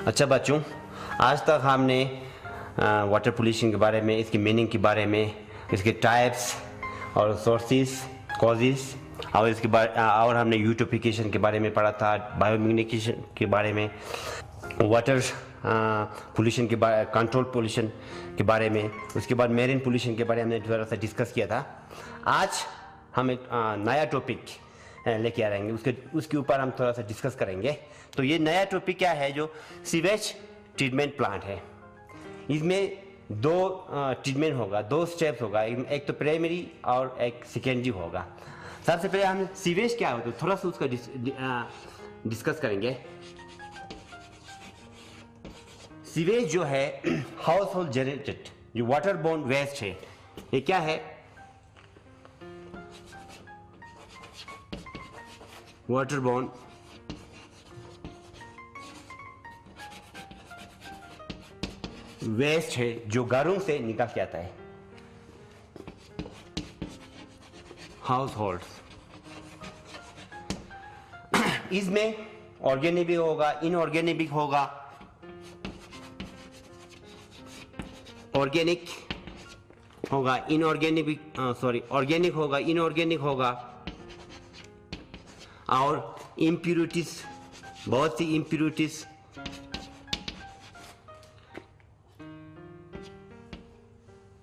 अच्छा बच्चों, आज तक हमने वाटर पोल्यूशन के बारे में, इसकी मीनिंग के बारे में, इसके टाइप्स और सोर्सेस, कॉजेस और इसके और हमने यूट्रोफिकेशन के बारे में पढ़ा था, बायोम्यूनिकेशन के बारे में, वाटर पोल्यूशन के बारे, कंट्रोल पोल्यूशन के बारे में, उसके बाद मेरीन पोल्यूशन के बारे में हमने थोड़ा सा डिस्कस किया था। आज हम एक नया टॉपिक लेके आ रहेंगे, उसके ऊपर हम थोड़ा सा डिस्कस करेंगे। तो ये नया टॉपिक क्या है, जो सीवेज ट्रीटमेंट प्लांट है। इसमें दो ट्रीटमेंट होगा, दो स्टेप्स होगा, एक तो प्राइमरी और एक सेकेंडरी होगा। सबसे पहले हम सीवेज क्या होता है थोड़ा सा उसका डिस्कस करेंगे। सीवेज जो है हाउस होल्ड जनरेटेड जो वाटर बोर्न वेस्ट है, ये क्या है? वाटर बोर्न वेस्ट है जो घरों से निकाल के आता है, हाउस होल्ड। इसमें ऑर्गेनिक भी होगा, इनऑर्गेनिक भी होगा। ऑर्गेनिक होगा, इनऑर्गेनिक भी ऑर्गेनिक होगा, इनऑर्गेनिक होगा। और इम्प्यूरिटीज, बहुत सी इम्प्यूरिटीज,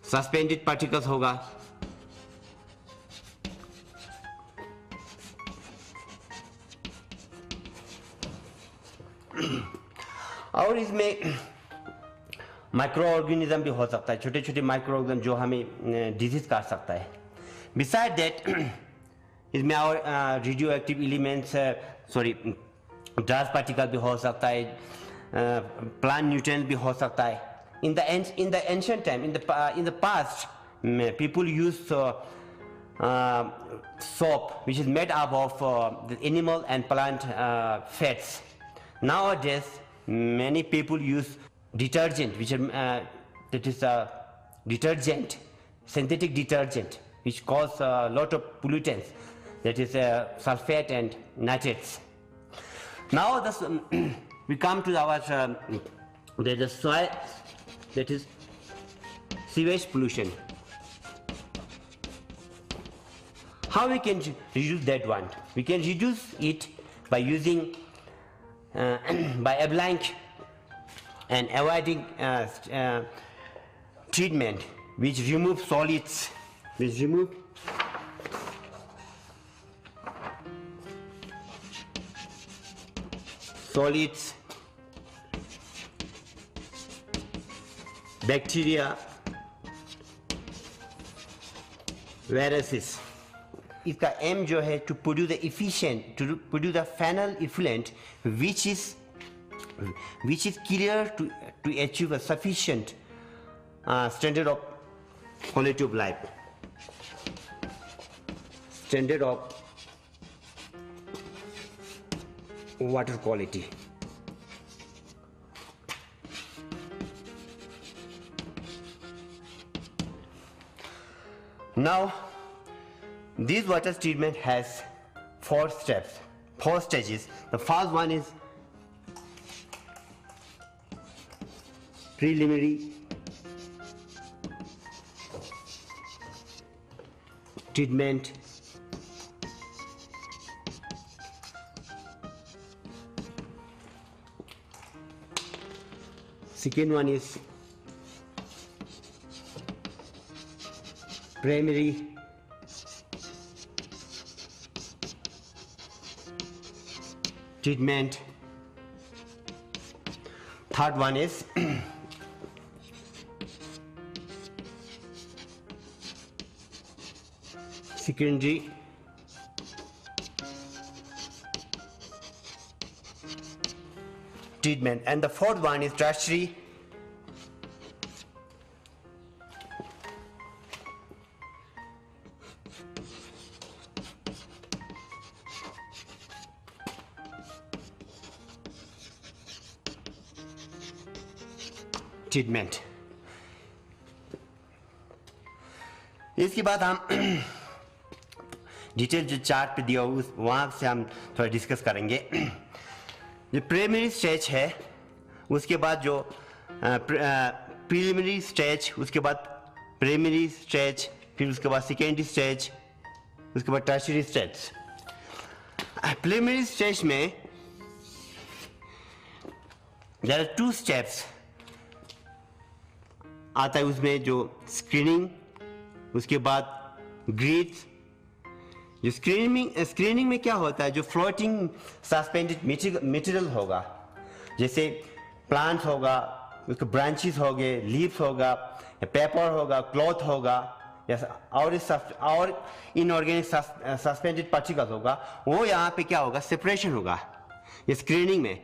सस्पेंडेड पार्टिकल्स होगा। और इसमें माइक्रो ऑर्गेनिज्म भी हो सकता है, छोटे छोटे माइक्रो ऑर्गेनिज्म जो हमें डिजीज कर सकता है। बिसाइड दैट इसमें और radio active elements, dust particle भी हो सकता है, प्लांट न्यूट्रिएंट भी हो सकता है। In the ancient time, in the past, people used soap, which is made up of the animal and plant fats. Nowadays, many people use detergent, which that is detergent, synthetic detergent, which cause a lot of pollutants, that is sulfate and nitrates. Now, we come to our the soil. That is sewage pollution. How we can reduce that one? We can reduce it by using by applying and avoiding treatment which remove solids, bacteria, viruses. इसका aim जो है to produce the efficient, to produce the final effluent which is clear to achieve a sufficient standard of quality of life, standard of water quality. Now, this water treatment has four steps, four stages. The first one is preliminary treatment. Second one is primary treatment. Third one is secondary treatment, and the fourth one is tertiary treatment. इसके बाद हम detail जो chart पे दिया हुआ वहाँ से हम थोड़ा डिस्कस करेंगे। जो प्राइमरी स्टेज है उसके बाद जो प्रीलिमिनरी स्टेज, उसके बाद प्राइमरी स्टेज, फिर उसके बाद सेकेंडरी स्टेज, उसके बाद टर्शियरी स्टेज। प्रीलिमिनरी स्टेज में देयर आर 2 स्टेप्स आता है, उसमें जो स्क्रीनिंग, उसके बाद ग्रीड। जो स्क्रीनिंग में क्या होता है, जो फ्लोटिंग सस्पेंडेड मटेरियल होगा, जैसे प्लांट होगा, उसके ब्रांचेस हो गए, लीव्स होगा, पेपर होगा, क्लॉथ होगा, और इनऑर्गेनिक सस्पेंडेड पार्टिकल्स होगा, वो यहाँ पे क्या होगा, सेपरेशन होगा। ये स्क्रीनिंग में,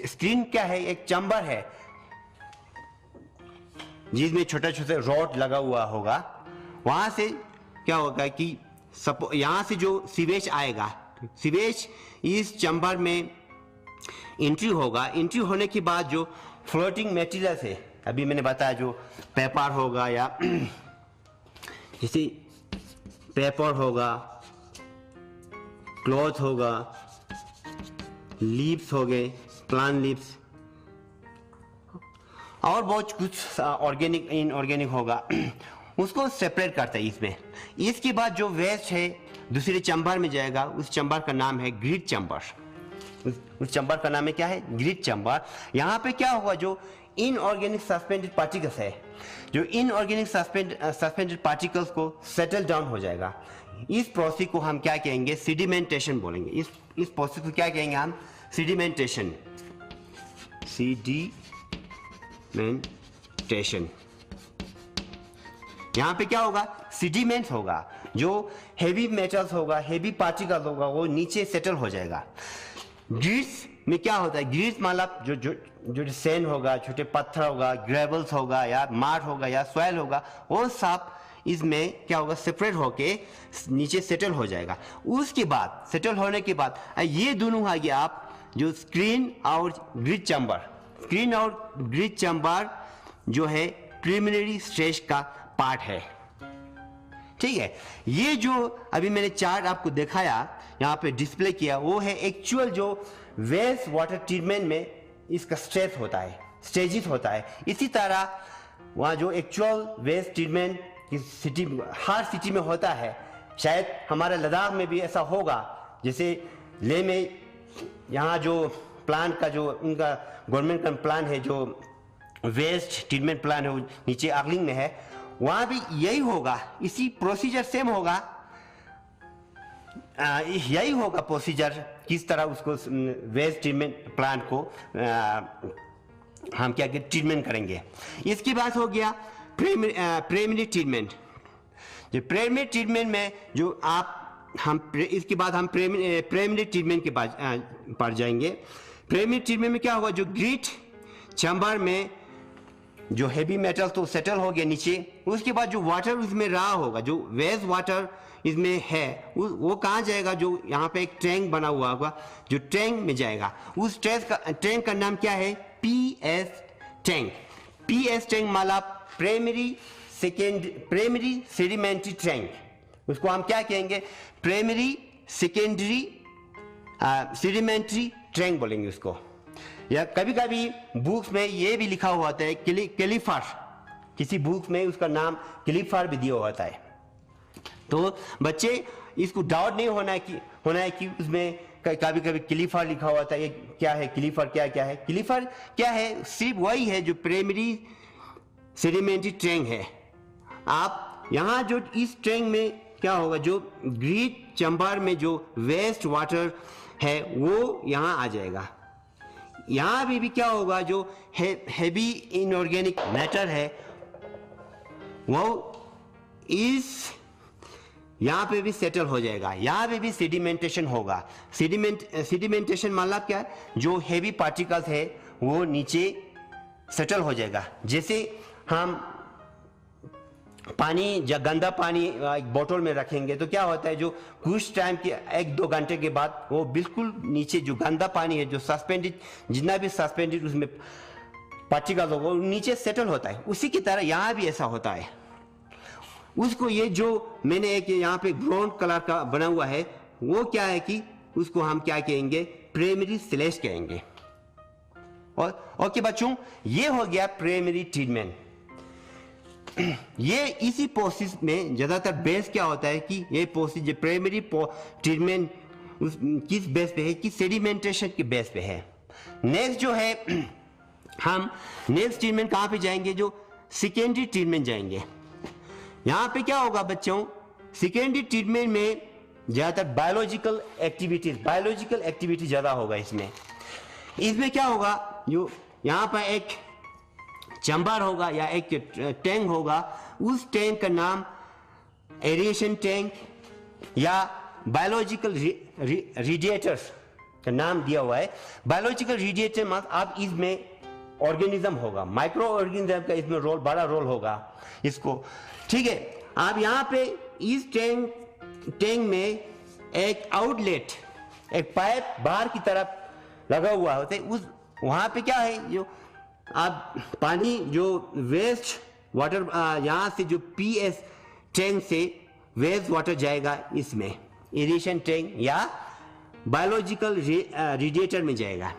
स्क्रीन क्या है, एक चैम्बर है जिसमें छोटा छोटा रॉड लगा हुआ होगा। वहां से क्या होगा कि यहाँ से जो सीवेज आएगा, सीवेज इस चैम्बर में एंट्री होगा। एंट्री होने के बाद जो फ्लोटिंग मटेरियल है, अभी मैंने बताया, जो पेपर होगा या जैसे पेपर होगा, क्लॉथ होगा, लीव्स हो गए, प्लांट लीव्स, और बहुत कुछ ऑर्गेनिक इनऑर्गेनिक होगा, उसको सेपरेट करता है इसमें। इसके बाद जो वेस्ट है दूसरे चैम्बर में जाएगा, उस चैम्बर का नाम है ग्रिड चैम्बर। उस चैम्बर का नाम है क्या है, ग्रिड चैम्बर। यहाँ पे क्या होगा, जो इनऑर्गेनिक सस्पेंडेड पार्टिकल्स है, जो इनऑर्गेनिक सस्पेंडेड पार्टिकल्स को सेटल डाउन हो जाएगा। इस प्रोसेस को हम क्या कहेंगे, सेडिमेंटेशन बोलेंगे। इस प्रोसेस को क्या कहेंगे हम, सेडिमेंटेशन, सेडिमेंटेशन। यहाँ पे क्या होगा, सेडिमेंट होगा, जो हेवी मेटल्स होगा, हेवी पार्टिकल्स होगा, वो नीचे सेटल हो जाएगा। ग्रीड्स में क्या होता है, ग्रीड्स मतलब जो सैंड होगा, छोटे पत्थर होगा, ग्रेवल्स होगा, या माट होगा, या सॉइल होगा, वो सब इसमें क्या होगा, सेपरेट होके नीचे सेटल हो जाएगा। उसके बाद सेटल होने के बाद ये दोनों आ गया आप, जो स्क्रीन और ग्रिड चैम्बर। स्क्रीन और ग्रिड चैम्बर जो है प्रीलिमिनरी स्टेज का पार्ट है, ठीक है। ये जो अभी मैंने चार्ट आपको दिखाया, यहाँ पे डिस्प्ले किया, वो है एक्चुअल जो वेस्ट वाटर ट्रीटमेंट में इसका स्टेज होता है, स्टेजेस होता है। इसी तरह वहाँ जो एक्चुअल वेस्ट ट्रीटमेंट की सिटी, हर सिटी में होता है, शायद हमारे लद्दाख में भी ऐसा होगा। जैसे लेह में यहाँ जो प्लांट का जो उनका गवर्नमेंट का प्लान है, जो वेस्ट ट्रीटमेंट प्लान है, वो नीचे आगलिंग में है, वहाँ भी यही होगा, इसी प्रोसीजर सेम होगा, यही होगा प्रोसीजर, किस तरह उसको वेस्ट ट्रीटमेंट प्लांट को हम क्या ट्रीटमेंट करेंगे। इसके बाद हो गया प्राइमरी ट्रीटमेंट। जो प्राइमरी ट्रीटमेंट में जो इसके बाद हम प्राइमरी ट्रीटमेंट के पास जाएंगे। प्राइमरी ट्रीटमेंट में क्या होगा, जो ग्रिड चैम्बर में जो हेवी मेटल तो सेटल हो गया नीचे, उसके बाद जो वाटर उसमें रहा होगा, जो वेस्ट वाटर इसमें है, वो कहाँ जाएगा, जो यहाँ पे एक टैंक बना हुआ होगा, जो टैंक में जाएगा। उस टैंक का नाम क्या है, PS टैंक। PS टैंक मतलब प्राइमरी सेडिमेंट्री टैंक, उसको हम क्या कहेंगे, प्राइमरी सेकेंडरी सेडिमेंट्री टैंक बोलेंगे उसको। या कभी कभी बुक्स में ये भी लिखा हुआ होता है कैलीफर, किसी बुक में उसका नाम कैलीफर भी दिया होता है। तो बच्चे इसको डाउट नहीं होना है कि उसमें कभी कभी कैलीफर लिखा हुआ था, ये क्या है कैलीफर, क्या है कैलीफर, क्या है, सिर्फ वही है जो प्राइमरी सेडिमेंट्री टैंक है। आप यहाँ जो इस टैंक में क्या होगा, जो ग्रिड चैम्बर में जो वेस्ट वाटर है वो यहाँ आ जाएगा। यहाँ भी क्या होगा, जो हेवी इनऑर्गेनिक मैटर है वो इस यहाँ पे भी सेटल हो जाएगा। यहाँ पे भी सेडिमेंटेशन होगा। सेडिमेंटेशन मतलब क्या है, जो हेवी पार्टिकल्स है वो नीचे सेटल हो जाएगा। जैसे हम पानी, जब गंदा पानी एक बोतल में रखेंगे तो क्या होता है, जो कुछ टाइम के 1-2 घंटे के बाद वो बिल्कुल नीचे जो गंदा पानी है, जो सस्पेंडेड, जितना भी सस्पेंडेड उसमें पार्टिकल होगा वो नीचे सेटल होता है। उसी की तरह यहाँ भी ऐसा होता है। उसको ये जो मैंने एक यहाँ पे ब्राउन कलर का बना हुआ है, वो क्या है कि उसको हम क्या कहेंगे, प्राइमरी स्लैश कहेंगे। और ओके बच्चों, ये हो गया प्राइमरी ट्रीटमेंट। ये इसी प्रोसेस में ज्यादातर बेस क्या होता है कि ये प्रोसेस जो प्राइमरी ट्रीटमेंट किस बेस पे है कि सेडिमेंटेशन के बेस पे है। नेक्स्ट जो है हम नेक्स्ट ट्रीटमेंट कहां पे जाएंगे, जो सेकेंडरी ट्रीटमेंट जाएंगे। यहां पे क्या होगा बच्चों, सेकेंडरी ट्रीटमेंट में ज्यादातर बायोलॉजिकल एक्टिविटी ज्यादा होगा। इसमें क्या होगा, जो यहां पर एक चैम्बर होगा या एक टैंक होगा, उस टैंक का नाम एरेशन टैंक या बायोलॉजिकल रेडिएटर्स का नाम दिया हुआ है। बायोलॉजिकल रेडिएटर मतलब आप इसमें ऑर्गेनिज्म होगा, माइक्रो ऑर्गेनिज्म का इसमें बड़ा रोल होगा इसको, ठीक है। आप यहाँ पे इस टैंक में एक आउटलेट, एक पाइप बाहर की तरफ लगा हुआ होता है। उस वहां पे क्या है, जो आप पानी जो वेस्ट वाटर यहाँ से जो पीएस टैंक से वेस्ट वाटर जाएगा इसमें इरिगेशन टैंक या बायोलॉजिकल रेडिएटर में जाएगा।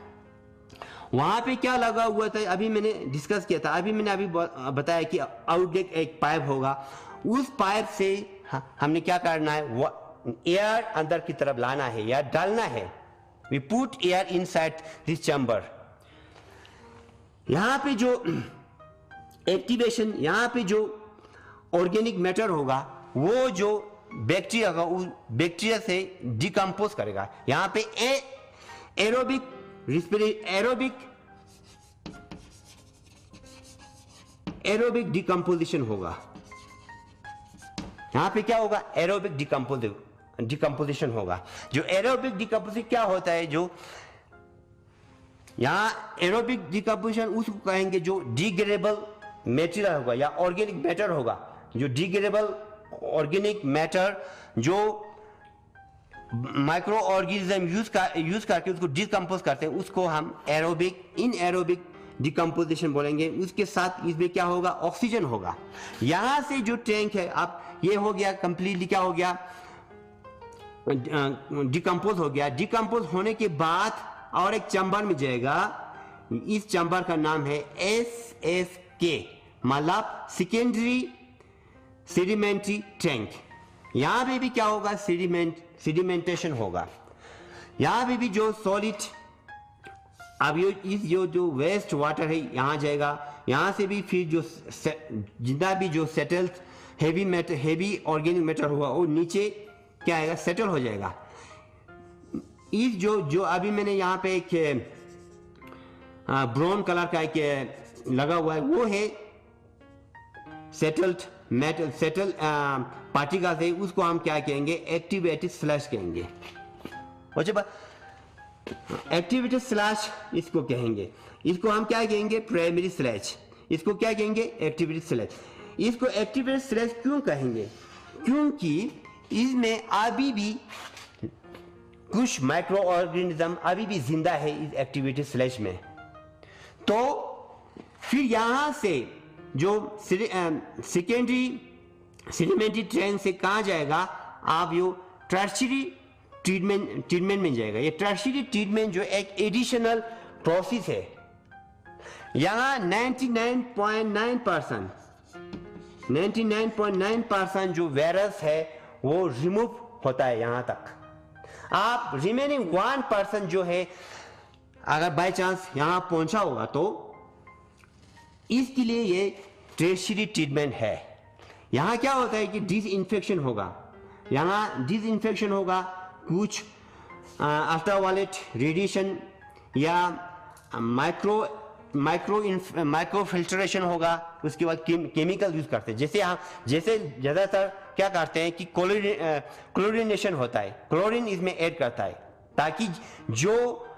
वहां पे क्या लगा हुआ था, अभी मैंने डिस्कस किया था, अभी बताया कि आउटलेट एक पाइप होगा। उस पाइप से हमने क्या करना है, एयर अंदर की तरफ लाना है या डालना है। We put air inside this chamber. यहां पे जो एक्टिवेशन, यहां पे जो ऑर्गेनिक मैटर होगा, वो जो बैक्टीरिया होगा उस बैक्टीरिया से डिकम्पोज करेगा। यहां पे एरोबिक डिकम्पोजिशन होगा। यहां पे क्या होगा, एरोबिक डिकम्पोजिशन होगा। जो एरोबिक डिकम्पोजिशन क्या होता है, जो यहां एरोबिक डिकम्पोजिशन उसको कहेंगे जो डिग्रेडेबल मेटेरियल होगा या ऑर्गेनिक मैटर होगा। जो डिग्रेडेबल ऑर्गेनिक मैटर जो माइक्रो ऑर्गेनिज्म यूज करके उसको डिकम्पोज करते हैं, उसको हम इनएरोबिक डिकम्पोजिशन बोलेंगे। उसके साथ इसमें क्या होगा, ऑक्सीजन होगा। यहां से जो टैंक है, आप ये हो गया कंप्लीटली क्या हो गया, डिकम्पोज हो गया। डिकम्पोज होने के बाद और एक चैम्बर में जाएगा। इस चैम्बर का नाम है SSK, मतलब सेकेंडरी सेडिमेंट्री टैंक। यहां पे भी क्या होगा, सेडिमेंटेशन होगा। यहां पे भी जो सॉलिड, अब जो वेस्ट वाटर है यहां जाएगा। यहां से भी फिर जो जितना भी जो सेटल्ड हेवी ऑर्गेनिक मैटर हुआ वो नीचे क्या आएगा, सेटल हो जाएगा। इस जो अभी मैंने यहाँ पे एक ब्राउन कलर का एक लगा हुआ है, वो है सेटल पार्टिकल्स है। उसको हम क्या कहेंगे, एक्टिवेटेड स्लैश कहेंगे। एक्टिवेटेड स्लैश इसको कहेंगे। इसको हम क्या कहेंगे, प्राइमरी स्लैश। इसको क्या कहेंगे, एक्टिवेटेड स्लैश। इसको एक्टिवेटेड स्लैश क्यों कहेंगे, क्योंकि इसमें अभी भी कुछ माइक्रो ऑर्गेनिज्म अभी भी जिंदा है इस एक्टिवेटेड स्लैश में। तो फिर यहां से जो सेकेंडरी सेडिमेंट्री ट्रेन से कहां जाएगा, आप यो टर्शियरी ट्रीटमेंट में जाएगा। ये टर्शियरी ट्रीटमेंट जो एक एडिशनल प्रोसेस है। यहां 99.9% जो वायरस है वो रिमूव होता है यहां तक। आप रिमेनिंग 1% जो है, अगर बाय चांस यहां पहुंचा होगा तो इसके लिए ये टर्शियरी ट्रीटमेंट है। यहां क्या होता है कि डिसइंफेक्शन होगा। यहां डिसइंफेक्शन होगा, कुछ अल्ट्रावायलेट रेडिएशन या माइक्रो फिल्ट्रेशन होगा। उसके बाद केमिकल यूज करते हैं। जैसे ज्यादातर क्या करते हैं कि क्लोरिनेशन होता है, क्लोरीन इसमें ऐड करता है ताकि जो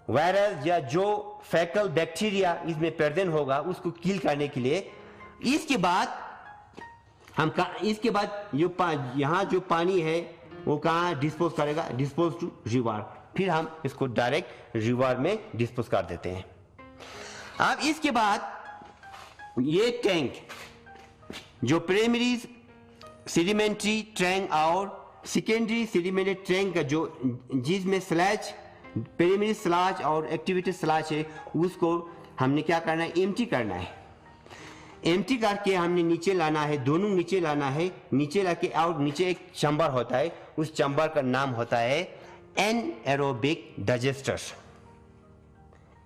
वायरस या जो फैकल बैक्टीरिया इसमें प्रेजेंट होगा उसको किल करने के लिए। इसके बाद यहाँ जो पानी है वो कहाँ डिस्पोज करेगा, डिस्पोज टू रिवर। फिर हम इसको डायरेक्ट रिवर में डिस्पोज कर देते हैं। अब इसके बाद ये टैंक जो प्राइमरी सेडिमेंट्री टैंक और सेकेंडरी सेडिमेंट्री टैंक का जो जिसमें स्लैश प्राइमरी स्लैश और एक्टिविटी स्लैश है उसको हमने क्या करना है, एम्प्टी करना है। एम्प्टी करके हमने नीचे लाना है, दोनों नीचे लाना है, नीचे लाके और नीचे एक चैम्बर होता है, उस चैम्बर का नाम होता है anaerobic digester.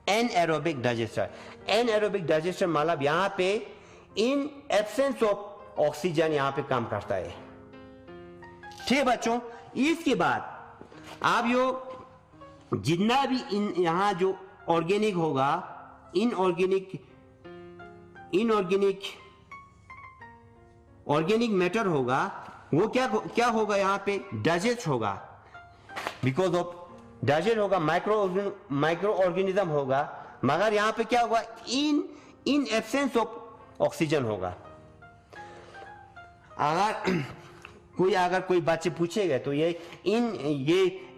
Anaerobic digester, anaerobic digester मतलब यहाँ पे इन एब्सेंस ऑफ ऑक्सीजन यहाँ पे काम करता है। ठीक है बच्चों, इसके बाद आप यो जितना भी इन यहाँ जो ऑर्गेनिक होगा, ऑर्गेनिक मैटर होगा, वो क्या होगा यहाँ पे, डाइजेस्ट होगा। बिकॉज ऑफ डाइजेस्ट होगा, माइक्रो ऑर्गेनिज्म होगा, मगर यहाँ पे क्या होगा, इन एब्सेंस ऑफ ऑक्सीजन होगा। अगर कोई बच्चे पूछेगा तो ये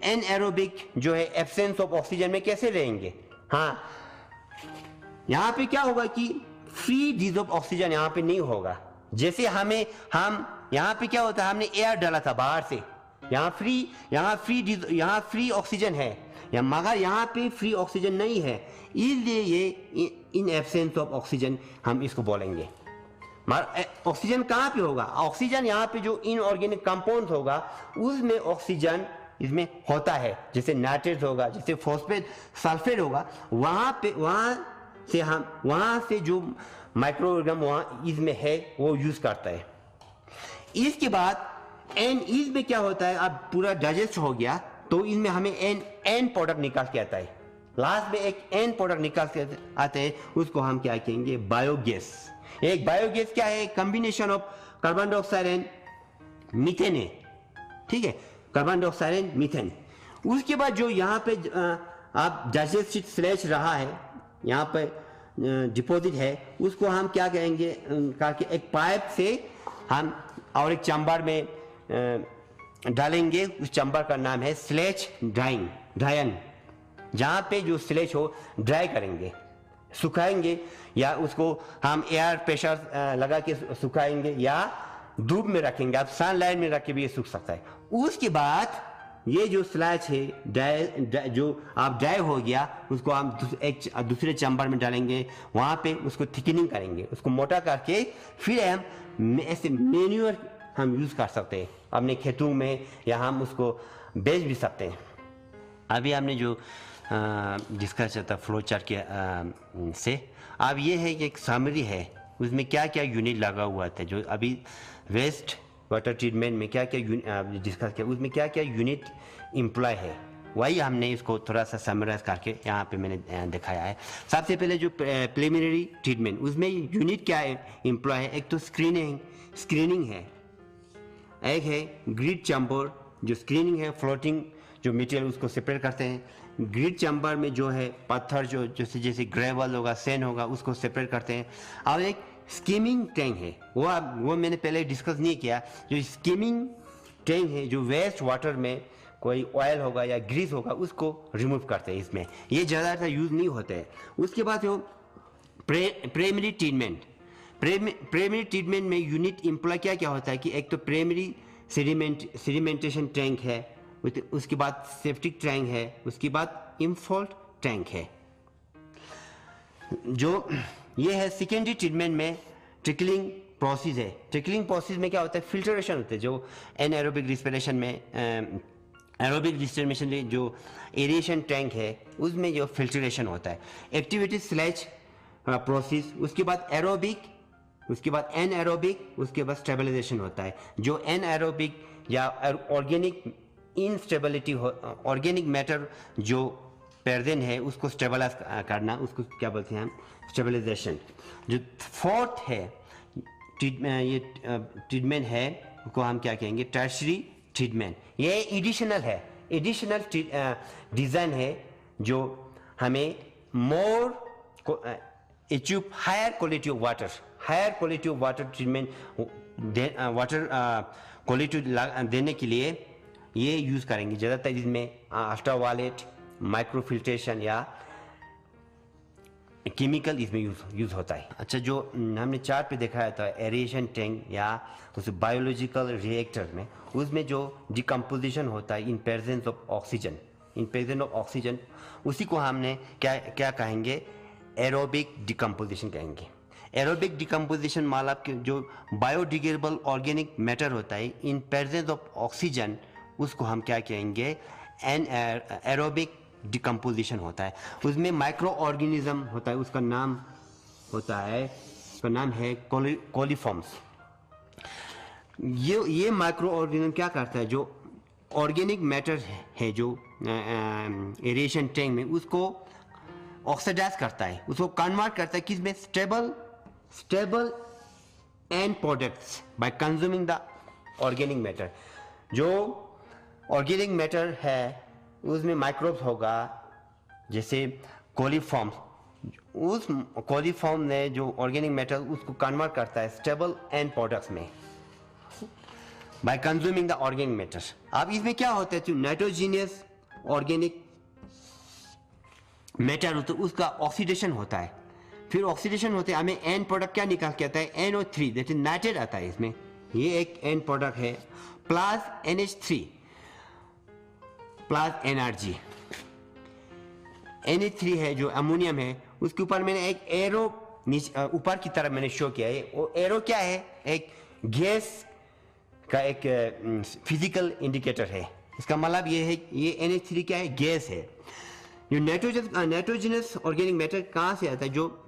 एनएरोबिक जो है एब्सेंस ऑफ ऑक्सीजन में कैसे रहेंगे। हाँ, यहाँ पे क्या होगा कि फ्री डिजॉल्व ऑक्सीजन यहाँ पे नहीं होगा। जैसे हम यहाँ पे क्या होता है, हमने एयर डाला था बाहर से, यहाँ फ्री ऑक्सीजन है, मगर यहाँ पे फ्री ऑक्सीजन नहीं है, इसलिए ये इन एब्सेंस ऑफ ऑक्सीजन हम इसको बोलेंगे। मगर ऑक्सीजन कहाँ पे होगा, ऑक्सीजन यहाँ पे जो इनऑर्गेनिक कंपाउंड होगा उसमें ऑक्सीजन इसमें होता है, जैसे नाइट्रेट होगा, जैसे फॉस्फेट सल्फेट होगा, वहां से जो माइक्रो ऑर्गेनिज्म वहां इसमें है वो यूज करता है। इसके बाद इसमें क्या होता है, अब पूरा डाइजेस्ट हो गया तो इसमें हमें एन प्रोडक्ट निकाल के आता है। लास्ट में एक एन प्रोडक्ट निकाल के आते हैं, उसको हम क्या कहेंगे, बायोगैस। एक बायोगैस क्या है, combination of carbon dioxide and methane है। ठीक है, कार्बन डाइऑक्साइड एंड मीथेन। उसके बाद जो यहाँ पे आप डाइजेस्टिव स्लैश रहा है, यहाँ पे डिपॉजिट है, उसको हम क्या कहेंगे, करके एक पाइप से हम और एक चैम्बर में डालेंगे। उस चैम्बर का नाम है स्लैश ड्रायन। जहाँ पे जो स्लैश हो ड्राई करेंगे, सुखाएंगे, या उसको हम एयर प्रेशर लगा के सुखाएंगे या धूप में रखेंगे। आप सनलाइट में रख के भी ये सूख सकता है। उसके बाद ये जो स्लैश है जो आप ड्राई हो गया, उसको हम एक दूसरे चैम्बर में डालेंगे, वहाँ पे उसको थिकनिंग करेंगे, उसको मोटा करके फिर हम ऐसे मैन्योर हम यूज़ कर सकते हैं अपने खेतों में, या हम उसको बेच भी सकते हैं। अभी हमने जो डिस्कस किया था फ्लो चार्ट के से, अब ये है कि एक समरी है, उसमें क्या क्या यूनिट लगा हुआ था, जो अभी वेस्ट वाटर ट्रीटमेंट में क्या क्या डिस्कस किया, उसमें क्या क्या यूनिट एम्प्लॉय है, वही हमने इसको थोड़ा सा समराइज करके यहाँ पे मैंने दिखाया है। सबसे पहले जो प्रिलिमिनरी ट्रीटमेंट, उसमें यूनिट क्या एम्प्लॉय है, एक तो स्क्रीनिंग है, एक है ग्रिड चैम्बर जो स्क्रीनिंग है, फ्लोटिंग जो मटेरियल उसको सेपरेट करते हैं। ग्रिड चैम्बर में जो है पत्थर जो जैसे ग्रेवल होगा, सैंड होगा, उसको सेपरेट करते हैं। और एक स्कीमिंग टैंक है, वो मैंने पहले डिस्कस नहीं किया। जो स्कीमिंग टैंक है, जो वेस्ट वाटर में कोई ऑयल होगा या ग्रीस होगा, उसको रिमूव करते हैं इसमें, ये ज़्यादातर यूज़ नहीं होते हैं। उसके बाद जो प्राइमरी ट्रीटमेंट में यूनिट एम्प्लॉय क्या क्या होता है कि एक तो प्राइमरी सेडिमेंटेशन टैंक है, उसके बाद सेप्टिक टैंक है, उसके बाद इम्फॉल्ट टैंक है। जो ये है सेकेंडरी ट्रीटमेंट में ट्रिकलिंग प्रोसेस है। ट्रिकलिंग प्रोसेस में क्या होता है, फिल्ट्रेशन होता है, जो एनएरोबिक रिस्पिरेशन में एरोबिक रिस्पिरेशन में जो एरिएशन टैंक है उसमें जो फिल्ट्रेशन होता है। एक्टिविटी स्लैश प्रोसेस, उसके बाद एरोबिक, उसके बाद एनएरोबिक, उसके बाद स्टेबलाइजेशन होता है। जो एनएरोबिक या ऑर्गेनिक इनस्टेबिलिटी ऑर्गेनिक मैटर जो प्रेजेंट है उसको स्टेबलाइज करना, उसको क्या बोलते हैं हम, स्टेबलाइजेशन। जो फोर्थ है ये ट्रीटमेंट है, उसको हम क्या कहेंगे, टर्शरी ट्रीटमेंट। ये एडिशनल है, एडिशनल डिज़ाइन है जो हमें more achieve higher quality of water treatment, water quality देने के लिए ये यूज़ करेंगे ज़्यादातर। इसमें अल्ट्रावायलेट, माइक्रो फिल्ट्रेशन या केमिकल इसमें यूज़ होता है। अच्छा, जो हमने चार्ट पे दिखाया था एरेशन टैंक या उस बायोलॉजिकल रिएक्टर में, उसमें जो डिकम्पोजिशन होता है in presence of oxygen, in presence of oxygen, उसी को हमने क्या क्या कहेंगे, एरोबिक डिकम्पोजिशन कहेंगे। एरोबिक डिकम्पोजिशन मतलब कि जो बायोडिग्रेडेबल ऑर्गेनिक मैटर होता है इन प्रेजेंस ऑफ ऑक्सीजन, उसको हम क्या कहेंगे, एरोबिक डिकम्पोजिशन होता है। उसमें माइक्रो ऑर्गेनिज्म होता है, उसका नाम है कोलिफॉर्म्स। ये माइक्रो ऑर्गेनिज्म क्या करता है, जो ऑर्गेनिक मैटर है जो एरेशन टैंक में, उसको ऑक्सीडाइज करता है, उसको कन्वर्ट करता है किसमें, stable and products by consuming the organic matter. जो ऑर्गेनिक मैटर है उसमें माइक्रोब्स होगा, जैसे कोलिफॉर्म्स, उस कोलिफॉर्म ने जो ऑर्गेनिक मैटर उसको कन्वर्ट करता है स्टेबल एंड प्रोडक्ट्स में bye consuming the organic matter. अब इसमें क्या होता है, जो नाइट्रोजीनियस ऑर्गेनिक मैटर होता है उसका ऑक्सीडेशन होता है, फिर ऑक्सीडेशन होते हैं हमें एंड प्रोडक्ट क्या निकाल के आता है, NO3 दैट इज नाइट्रेट आता है इसमें, ये एक एंड प्रोडक्ट है, plus NH3 plus energy. NH3 है जो अमोनियम है, उसके ऊपर मैंने एक एरो ऊपर की तरफ मैंने शो किया है, वो एरो क्या है, एक गैस का एक फिजिकल इंडिकेटर है। इसका मतलब ये है, ये NH3 क्या है, गैस है। जो नाइट्रोजनस ऑर्गेनिक मैटर कहाँ से आता है, जो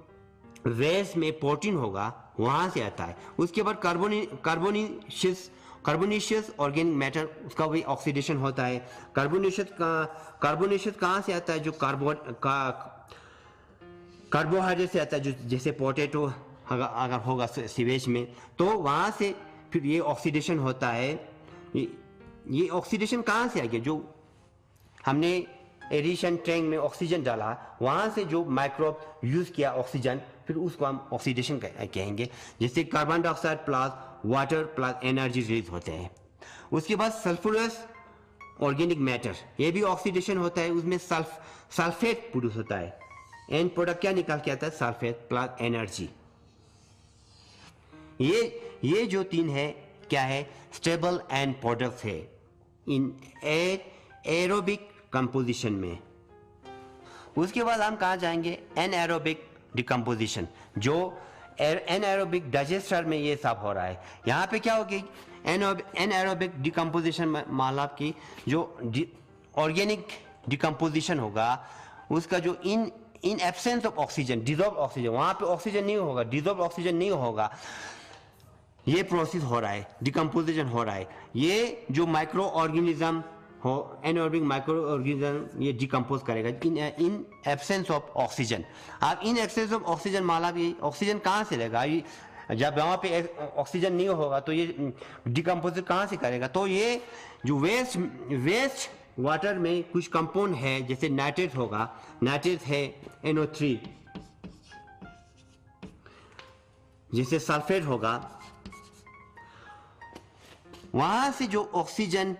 वेस्ट में प्रोटीन होगा वहाँ से आता है। उसके बाद कार्बोनेशियस ऑर्गेनिक मैटर, उसका भी ऑक्सीडेशन होता है। कार्बोनेशियस कहाँ से आता है, जो कार्बोहाइड्रेट से आता है, जो जैसे पोटैटो अगर होगा सीवेज में, तो वहाँ से फिर ये ऑक्सीडेशन होता है। ये ऑक्सीडेशन कहाँ से आ गया, जो हमने एडिशन टैंक में ऑक्सीजन डाला, वहाँ से जो माइक्रोब यूज़ किया ऑक्सीजन, फिर उसको हम ऑक्सीडेशन कहेंगे, जिससे carbon dioxide plus water plus energy release होते हैं। उसके बाद सल्फरस ऑर्गेनिक मैटर, ये भी ऑक्सीडेशन होता है, उसमें सल्फेट प्रोड्यूस होता है, एंड प्रोडक्ट क्या निकाल के आता है, सल्फेट प्लस एनर्जी। ये जो तीन है क्या है, स्टेबल एंड प्रोडक्ट्स है इन एरोबिक कंपोजिशन में। उसके बाद हम कहाँ जाएंगे, एनएरोबिक डिकम्पोजिशन, जो एनएरोबिक डाइजेस्टर में ये सब हो रहा है। यहाँ पे क्या होगी, एनएरोबिक डिकम्पोजिशन मतलब की जो ऑर्गेनिक डिकम्पोजिशन होगा, उसका जो in absence of oxygen, dissolve oxygen, वहाँ पे ऑक्सीजन नहीं होगा, डिजॉल्व ऑक्सीजन नहीं होगा, ये प्रोसेस हो रहा है, डिकम्पोजिशन हो रहा है। ये जो माइक्रो ऑर्गेनिज्म हो, एनएरोबिक माइक्रो ऑर्गेनिज्म, ये डिकम्पोज करेगा इन एब्सेंस ऑफ ऑक्सीजन। अब इन एब्सेंस ऑफ ऑक्सीजन मतलब ये ऑक्सीजन कहाँ से लेगा, जब वहाँ पे ऑक्सीजन नहीं होगा तो ये डिकम्पोज कहाँ से करेगा। तो ये जो वेस्ट वाटर में कुछ कंपाउंड है, जैसे नाइट्रेट होगा, नाइट्रेट है NO3, जैसे सल्फेट होगा, वहां से जो ऑक्सीजन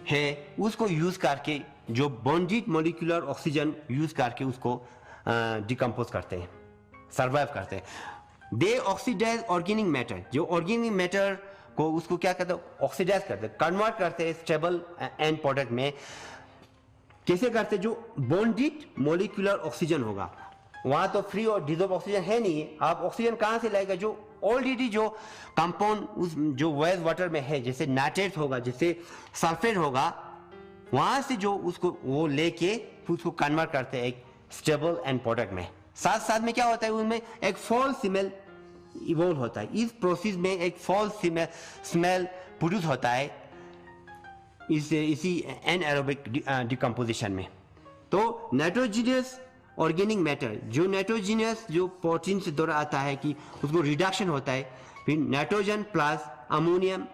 है उसको यूज करके, जो बॉन्डेड मॉलिक्यूलर ऑक्सीजन यूज करके उसको डिकम्पोज करते हैं, सर्वाइव करते हैं। दे ऑक्सीडाइज ऑर्गेनिक मैटर, जो ऑर्गेनिक मैटर को उसको क्या कहते हैं, ऑक्सीडाइज करते हैं, कन्वर्ट करते हैं स्टेबल एंड प्रोडक्ट में। कैसे करते हैं, जो बॉन्डेड मॉलिक्यूलर ऑक्सीजन होगा, वहां तो फ्री और डिजॉल्व ऑक्सीजन है नहीं, आप ऑक्सीजन कहां से लाएगा, जो ऑलरेडी जो कंपाउंड उस जो वेस्ट वाटर में है, जैसे नाइट्रेट होगा, जैसे सल्फेट होगा, वहां से जो उसको वो लेके उसको कन्वर्ट करते हैं एक स्टेबल एंड प्रोडक्ट में। साथ साथ में क्या होता है, उनमें एक फॉल स्मेल इवॉल्व होता है। इस प्रोसेस में एक फॉल स्मेल प्रोड्यूस होता है इसी एनएरोबिक डिकम्पोजिशन में। तो नाइट्रोजीनियस ऑर्गेनिक मैटर, जो नाइट्रोजीनियस जो प्रोटीन से द्वारा आता है कि उसको रिडक्शन होता है, फिर नाइट्रोजन प्लस अमोनियम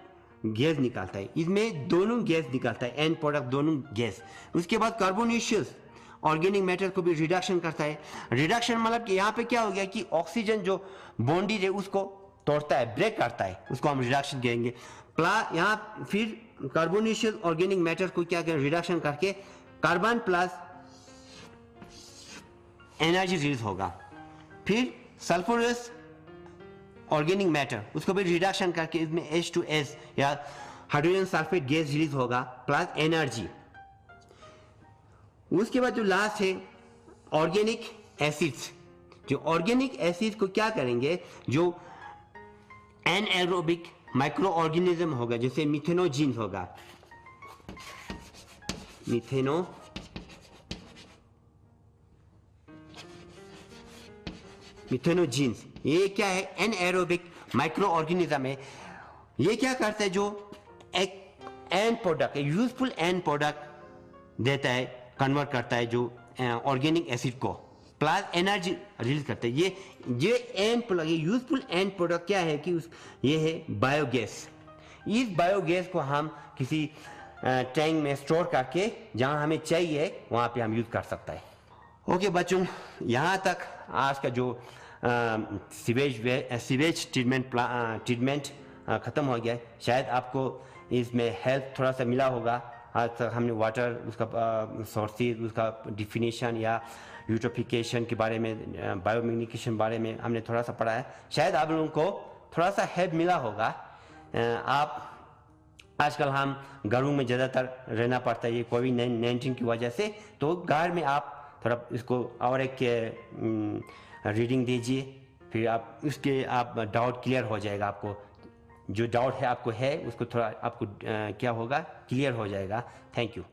गैस निकालता है, इसमें दोनों गैस निकालता है, एंड प्रोडक्ट दोनों गैस। उसके बाद कार्बोनेशियस ऑर्गेनिक मैटर को भी रिडक्शन करता है। रिडक्शन मतलब कि यहाँ पे क्या हो गया कि ऑक्सीजन जो बॉन्डेड है उसको तोड़ता है, ब्रेक करता है, उसको हम रिडक्शन कहेंगे। प्लस यहाँ फिर कार्बोनेशियस ऑर्गेनिक मैटर को क्या करें, रिडक्शन करके कार्बन प्लस एनर्जी रिलीज होगा। फिर सल्फरस ऑर्गेनिक मैटर, उसको भी रिडक्शन करके इसमें H2S या हाइड्रोजन सल्फेट गैस रिलीज होगा, प्लस एनर्जी। उसके बाद जो लास्ट है ऑर्गेनिक एसिड्स। जो ऑर्गेनिक एसिड को क्या करेंगे, जो एनएरोबिक माइक्रो ऑर्गेनिज्म होगा, जैसे मिथेनोजीन होगा, मिथेनोजीन्स, ये क्या है, एनएरोबिक माइक्रो ऑर्गेनिज्म है। ये क्या करता है, जो एक and product, useful and product देता है, कन्वर्ट करता है जो ऑर्गेनिक एसिड को, प्लस एनर्जी रिलीज करता है। ये एंड प्रोडक्ट, ये यूजफुल एंड प्रोडक्ट क्या है कि ये है बायोगैस। इस बायोगैस को हम किसी टैंक में स्टोर करके जहां हमें चाहिए वहां पे हम यूज कर सकता है। ओके बच्चों, यहाँ तक आज का जो सीवेज ट्रीटमेंट ख़त्म हो गया है। शायद आपको इसमें हेल्प थोड़ा सा मिला होगा। आज तक हमने वाटर, उसका सोर्सेज, उसका डिफिनीशन या यूट्रोफिकेशन के बारे में, बायोमैग्निफिकेशन बारे में हमने थोड़ा सा पढ़ा है। शायद आप लोगों को थोड़ा सा हेल्प मिला होगा। आप आजकल हम घरों में ज़्यादातर रहना पड़ता है ये कोविड-19 की वजह से, तो घर में आप थोड़ा इसको और एक रीडिंग दीजिए, फिर आप उसके आप डाउट क्लियर हो जाएगा। आपको जो डाउट है आपको है उसको थोड़ा आपको क्या होगा, क्लियर हो जाएगा। Thank you.